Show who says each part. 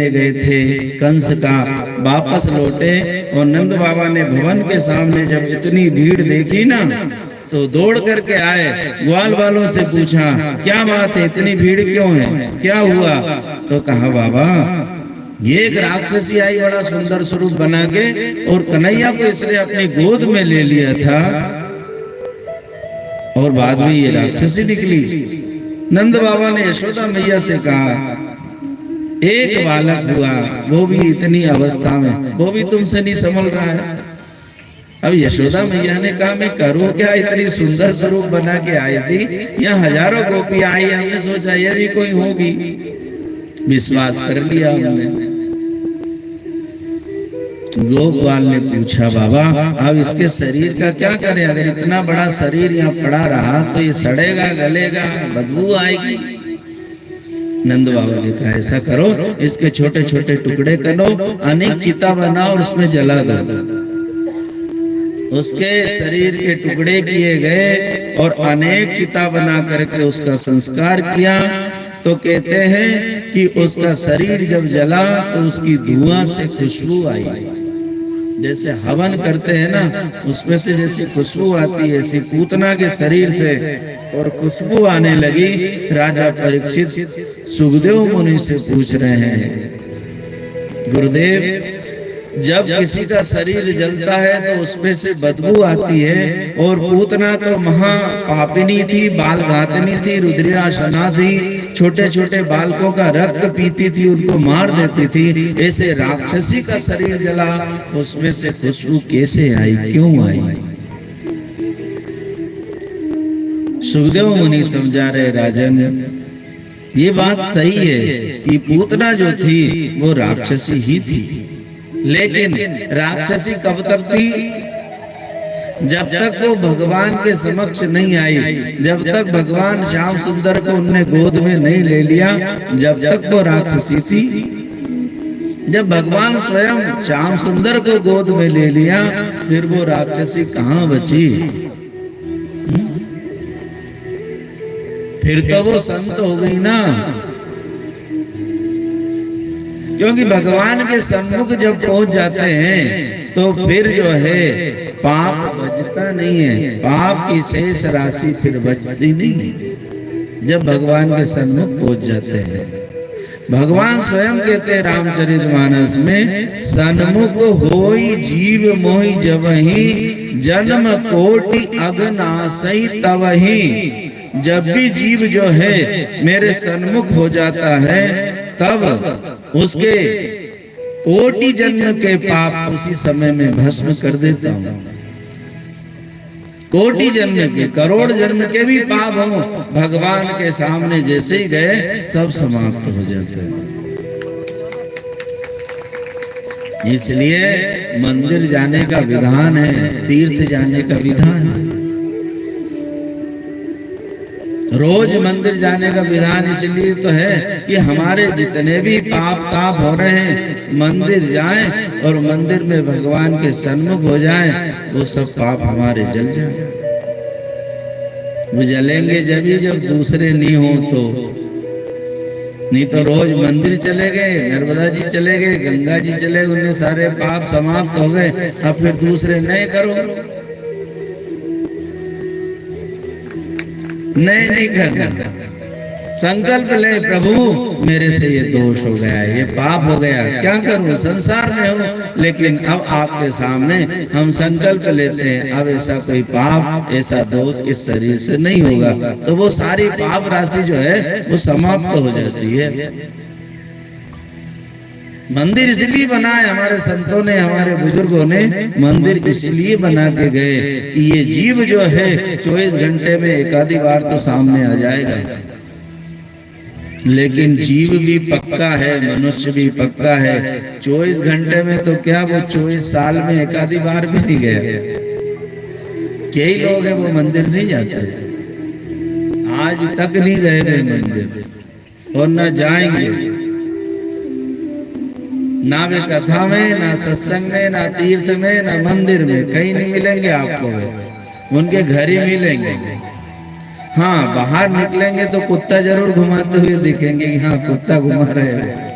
Speaker 1: गए थे कंस का, वापस लौटे और नंद बाबा ने भवन के सामने जब इतनी भीड़ देखी ना तो दौड़ करके आए, ग्वाल वालों से पूछा क्या बात है, इतनी भीड़ क्यों है, क्या हुआ? तो कहा बाबा ये एक राक्षसी आई बड़ा सुंदर स्वरूप बना के और कन्हैया को इसने अपनी गोद में ले लिया था और बाद में ये राक्षसी निकली। नंद बाबा ने यशोदा मैया से कहा एक बालक हुआ, वो भी इतनी अवस्था में, वो भी तुमसे नहीं संभल रहा है। अब यशोदा मैया ने कहा मैं करूं क्या, इतनी सुंदर स्वरूप बना के आई थी, यहाँ हजारों गोपी आई, हमने सोचा ये भी कोई होगी, विश्वास कर लिया हमने। गोपाल ने पूछा बाबा अब इसके शरीर का क्या करें, अगर इतना बड़ा शरीर यहाँ पड़ा रहा तो ये सड़ेगा, गलेगा, बदबू आएगी। नंद बाबा ने कहा ऐसा करो इसके छोटे छोटे टुकड़े करो, अनेक चिता बनाओ और उसमें जला दो। उसके शरीर के टुकड़े किए गए और अनेक चिता बना करके उसका संस्कार किया। तो कहते हैं कि उसका शरीर जब जला तो उसकी धुआं से खुशबू आई, जैसे हवन करते हैं ना उसमें से जैसी खुशबू आती है, ऐसी पूतना के शरीर से और खुशबू आने लगी। राजा परीक्षित सुखदेव मुनि से पूछ रहे हैं गुरुदेव जब किसी का शरीर जलता है तो उसमें से बदबू आती है और पूतना तो महा पापिनी थी, बाल घातनी थी, रुद्राशना थी, छोटे छोटे बालकों का रक्त पीती थी, उनको मार देती थी। ऐसे राक्षसी का शरीर जला, उसमें से खुशबू कैसे आई, क्यों आई? सुखदेव मुनि समझा रहे राजन ये बात सही है कि पूतना जो थी वो राक्षसी ही थी, लेकिन राक्षसी कब तक थी? जब तक वो भगवान के समक्ष नहीं आई, जब तक भगवान श्याम सुंदर को उनने गोद में नहीं ले लिया, जब तक वो राक्षसी थी। जब भगवान स्वयं श्याम सुंदर को गोद में ले लिया फिर वो राक्षसी कहाँ बची? फिर तो वो संत हो गई ना, क्योंकि भगवान के सम्मुख जब पहुंच जाते हैं तो फिर जो है पाप बचता नहीं है, पाप की शेष राशि फिर बचती नहीं है। जब भगवान के सम्मुख पहुंच जाते हैं, भगवान स्वयं कहते हैं रामचरितमानस में सन्मुख होई जीव मोहि जबहि जन्म कोटि अगनासई तबहि। जब भी जीव जो है मेरे सन्मुख हो जाता है तब उसके कोटि जन्म के पाप उसी समय में भस्म कर देता हूं। कोटि जन्म के, करोड़ जन्म के भी पाप हो भगवान के सामने जैसे ही गए सब समाप्त हो जाते हैं। इसलिए मंदिर जाने का विधान है, तीर्थ जाने का विधान है। रोज मंदिर जाने का विधान इसलिए तो है कि हमारे जितने भी पाप ताप हो रहे हैं मंदिर जाएं और मंदिर में भगवान के सन्मुख हो जाएं, वो सब पाप हमारे जल जाएं। वो जलेंगे जब दूसरे नहीं हो तो, नहीं तो रोज मंदिर चले गए, नर्मदा जी चले गए, गंगा जी चले गए, उनके सारे पाप समाप्त हो गए, अब फिर दूसरे नए करो, नहीं करना। संकल्प ले प्रभु मेरे से ये दोष हो गया, ये पाप हो गया, क्या करूं, संसार में हूं लेकिन अब आपके सामने हम संकल्प लेते हैं अब ऐसा कोई पाप, ऐसा दोष इस शरीर से नहीं होगा, तो वो सारी पाप राशि जो है वो समाप्त हो जाती है। मंदिर इसलिए बनाए हमारे संतों ने, हमारे बुजुर्गों ने मंदिर इसलिए बना के गए कि ये जीव जो है 24 घंटे में एक आधी बार तो सामने आ जाएगा, लेकिन जीव भी पक्का है, मनुष्य भी पक्का है। 24 घंटे में तो क्या, वो 24 साल में एक आधी बार भी नहीं गया। कई लोग हैं वो मंदिर नहीं जाते, आज तक नहीं गए वे मंदिर और न जाएंगे, ना वे कथा में, ना सत्संग में, ना तीर्थ में, ना मंदिर में, कहीं नहीं मिलेंगे आपको। वे उनके घर ही मिलेंगे। हाँ बाहर निकलेंगे तो कुत्ता जरूर घुमाते हुए दिखेंगे कि हाँ कुत्ता घुमा रहे हैं।